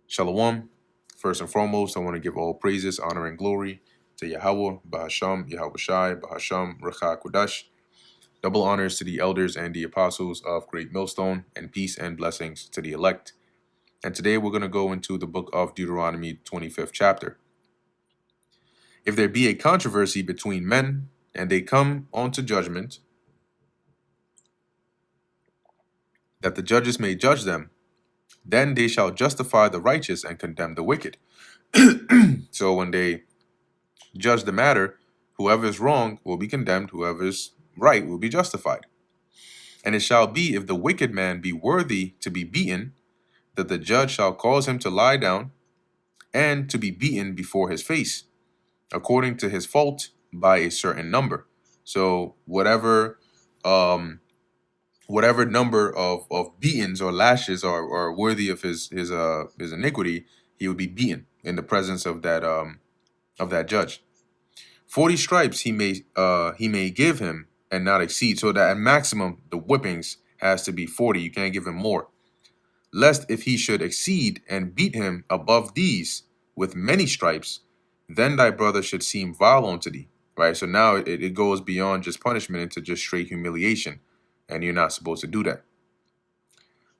Shalom. First and foremost, I want to give all praises, honor, and glory to Yahweh, Bahasham, Yahweh Shai, Bahasham, Recha Kodash. Double honors to the elders and the apostles of Great Millstone, and peace and blessings to the elect. And today we're going to go into the book of Deuteronomy, 25th chapter. If there be a controversy between men, and they come unto judgment, that the judges may judge them, then they shall justify the righteous and condemn the wicked. So when they judge the matter, whoever is wrong will be condemned, whoever is right will be justified. And it shall be, if the wicked man be worthy to be beaten, that the judge shall cause him to lie down and to be beaten before his face, according to his fault by a certain number. So whatever number of beatings or lashes are worthy of his iniquity, he would be beaten in the presence of that judge. 40 stripes he may give him and not exceed. So that at maximum the whippings has to be 40. You can't give him more. Lest if he should exceed and beat him above these with many stripes, then thy brother should seem vile unto thee. Right? So now it goes beyond just punishment into just straight humiliation. And you're not supposed to do that.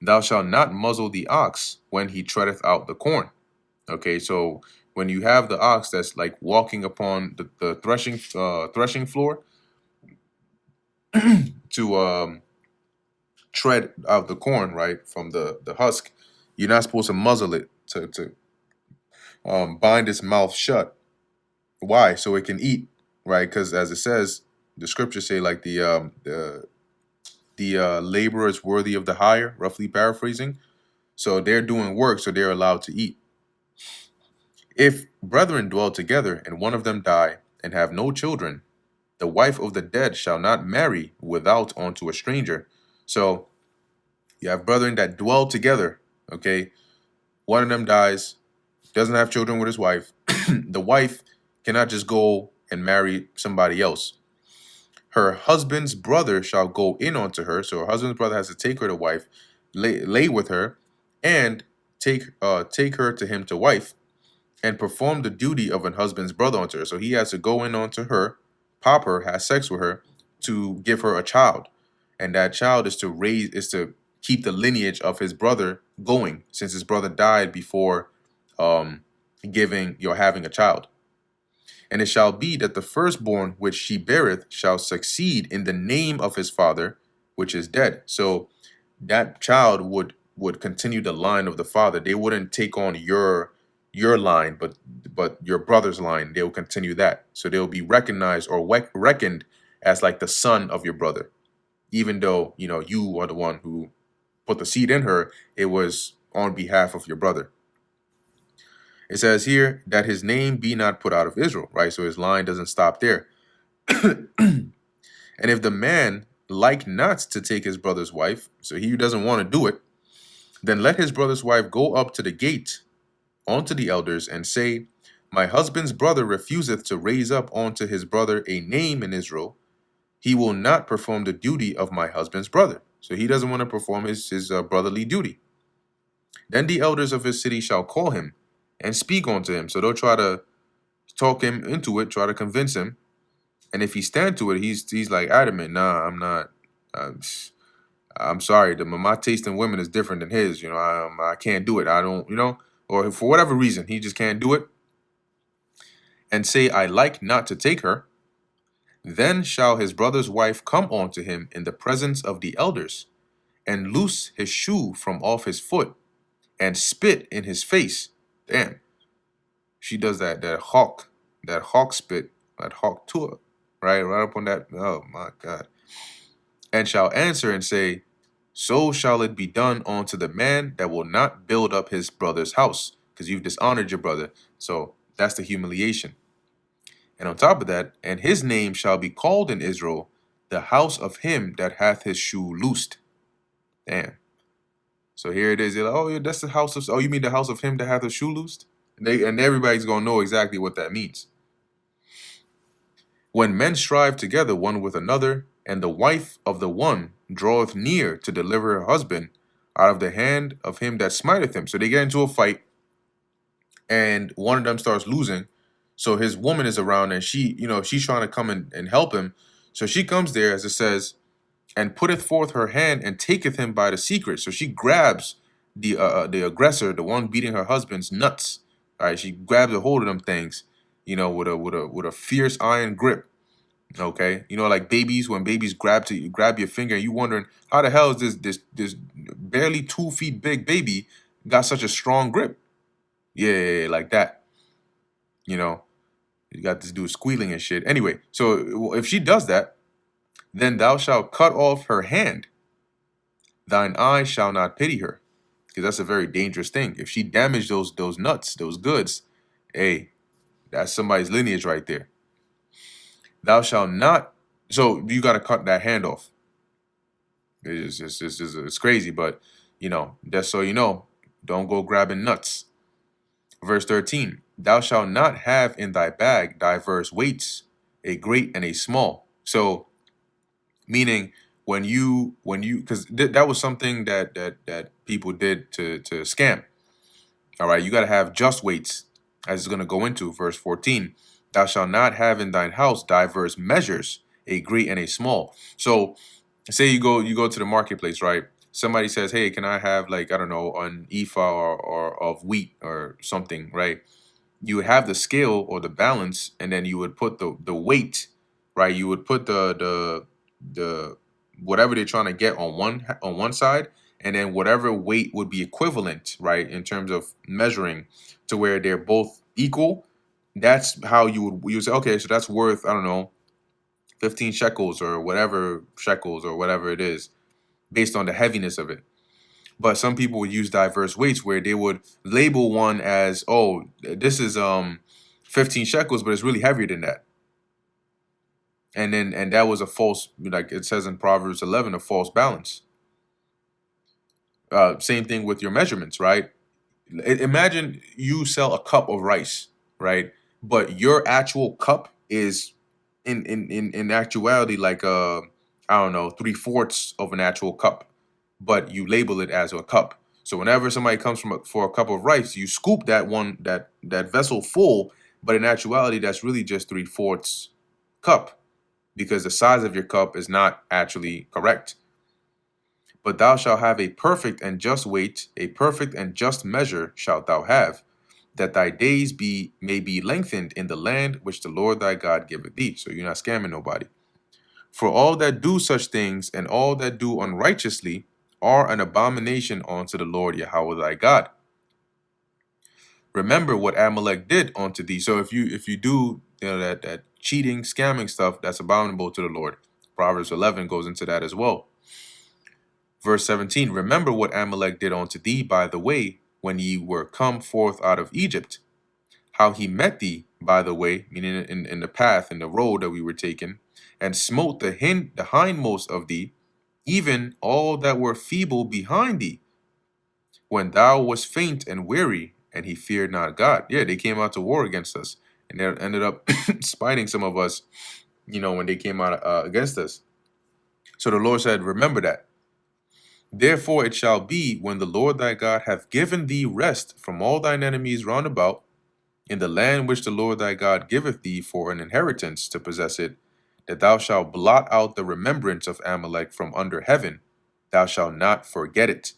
Thou shalt not muzzle the ox when he treadeth out the corn. Okay, so when you have the ox that's like walking upon the threshing floor to tread out the corn, right, from the husk, you're not supposed to muzzle it to bind its mouth shut. Why? So it can eat, right? Because as it says, the scriptures say like the laborer is worthy of the hire, roughly paraphrasing. So they're doing work, so they're allowed to eat. If brethren dwell together, and one of them die, and have no children, the wife of the dead shall not marry without unto a stranger. So you have brethren that dwell together, okay? One of them dies, doesn't have children with his wife. The wife cannot just go and marry somebody else. Her husband's brother shall go in unto her. So her husband's brother has to take her to wife, lay with her, and take her to him to wife, and perform the duty of an husband's brother unto her. So he has to go in unto her, pop her, have sex with her, to give her a child. And that child is to keep the lineage of his brother going, since his brother died before having a child. And it shall be that the firstborn which she beareth shall succeed in the name of his father, which is dead. So that child would continue the line of the father. They wouldn't take on your line, but your brother's line. They'll continue that. So they'll be recognized or reckoned as like the son of your brother, even though you are the one who put the seed in her. It was on behalf of your brother. It says here that his name be not put out of Israel, right? So his line doesn't stop there. And if the man like not to take his brother's wife, so he doesn't want to do it, then let his brother's wife go up to the gate unto the elders and say, my husband's brother refuseth to raise up unto his brother a name in Israel. He will not perform the duty of my husband's brother. So he doesn't want to perform his brotherly duty. Then the elders of his city shall call him and speak unto him. So they'll try to talk him into it, try to convince him. And if he stand to it, he's like adamant. Nah, I'm not. I'm sorry. My taste in women is different than his. I can't do it. I don't. Or for whatever reason, he just can't do it. And say, I like not to take her. Then shall his brother's wife come unto him in the presence of the elders, and loose his shoe from off his foot, and spit in his face. Damn. She does that hawk spit, that hawk tour, right up on that. Oh my God. And shall answer and say, so shall it be done unto the man that will not build up his brother's house, because you've dishonored your brother. So that's the humiliation. And on top of that, and his name shall be called in Israel, the house of him that hath his shoe loosed. Damn. So here it is. They're like, oh, yeah, that's the house of. Oh, you mean the house of him that hath his shoe loosed? And everybody's gonna know exactly what that means. When men strive together one with another, and the wife of the one draweth near to deliver her husband out of the hand of him that smiteth him. So they get into a fight, and one of them starts losing. So his woman is around, and she, she's trying to come and help him. So she comes there, as it says, and putteth forth her hand and taketh him by the secret. So she grabs the aggressor, the one beating her husband's nuts. All right, she grabs a hold of them things, with a fierce iron grip. Okay, like babies, when babies grab your finger, and you wondering how the hell is this barely 2 feet big baby got such a strong grip? Yeah, like that. You know, you got this dude squealing and shit. Anyway, so if she does that, then thou shalt cut off her hand. Thine eye shall not pity her, because that's a very dangerous thing. If she damaged those nuts, those goods, hey, that's somebody's lineage right there. Thou shalt not. So you got to cut that hand off. It's crazy, but just so you know, don't go grabbing nuts. Verse 13: Thou shalt not have in thy bag diverse weights, a great and a small. So, meaning when you because that was something that people did to scam. All right, you got to have just weights, as it's going to go into verse 14. Thou shalt not have in thine house diverse measures, a great and a small. So say you go to the marketplace, right? Somebody says, hey, can I have, like, I don't know, an ephah or of wheat or something, right? You would have the scale or the balance, and then you would put the weight, right? You would put the whatever they're trying to get on one side, and then whatever weight would be equivalent, right, in terms of measuring, to where they're both equal. That's how you would say, okay, so that's worth, I don't know, 15 shekels or whatever it is, based on the heaviness of it. But some people would use diverse weights, where they would label one as, oh, this is 15 shekels, but it's really heavier than that. And that was a false, like it says in Proverbs 11, a false balance. Same thing with your measurements, right? Imagine you sell a cup of rice, right? But your actual cup is in actuality, like, I don't know, 3/4 of an actual cup, but you label it as a cup. So whenever somebody comes for a cup of rice, you scoop that vessel full, but in actuality, that's really just 3/4 cup, because the size of your cup is not actually correct. But thou shalt have a perfect and just weight, a perfect and just measure shalt thou have, that thy days may be lengthened in the land which the Lord thy God giveth thee. So you're not scamming nobody. For all that do such things, and all that do unrighteously, are an abomination unto the Lord Yahweh thy God. Remember what Amalek did unto thee. So if you do, that cheating, scamming stuff, that's abominable to the Lord. Proverbs 11 goes into that as well. Verse 17: Remember what Amalek did unto thee by the way, when ye were come forth out of Egypt, how he met thee by the way, meaning in the path, in the road that we were taking, and smote the hindmost of thee, even all that were feeble behind thee, when thou wast faint and weary, and he feared not God. Yeah, they came out to war against us, and they ended up spiting some of us, when they came out against us. So the Lord said, remember that. Therefore it shall be, when the Lord thy God hath given thee rest from all thine enemies round about, in the land which the Lord thy God giveth thee for an inheritance to possess it, that thou shalt blot out the remembrance of Amalek from under heaven. Thou shalt not forget it.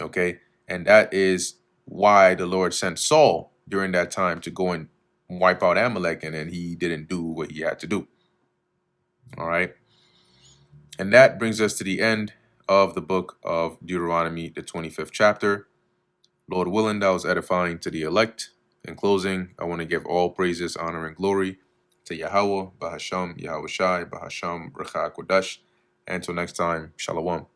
Okay? And that is why the Lord sent Saul during that time to go and wipe out Amalek, and then he didn't do what he had to do. All right? And that brings us to the end of the book of Deuteronomy, the 25th chapter. Lord willing, that was edifying to the elect. In closing, I want to give all praises, honor, and glory to Yahweh, Bahasham, Yahweh Shai, Bahasham, Recha Kodesh. And until next time, Shalom.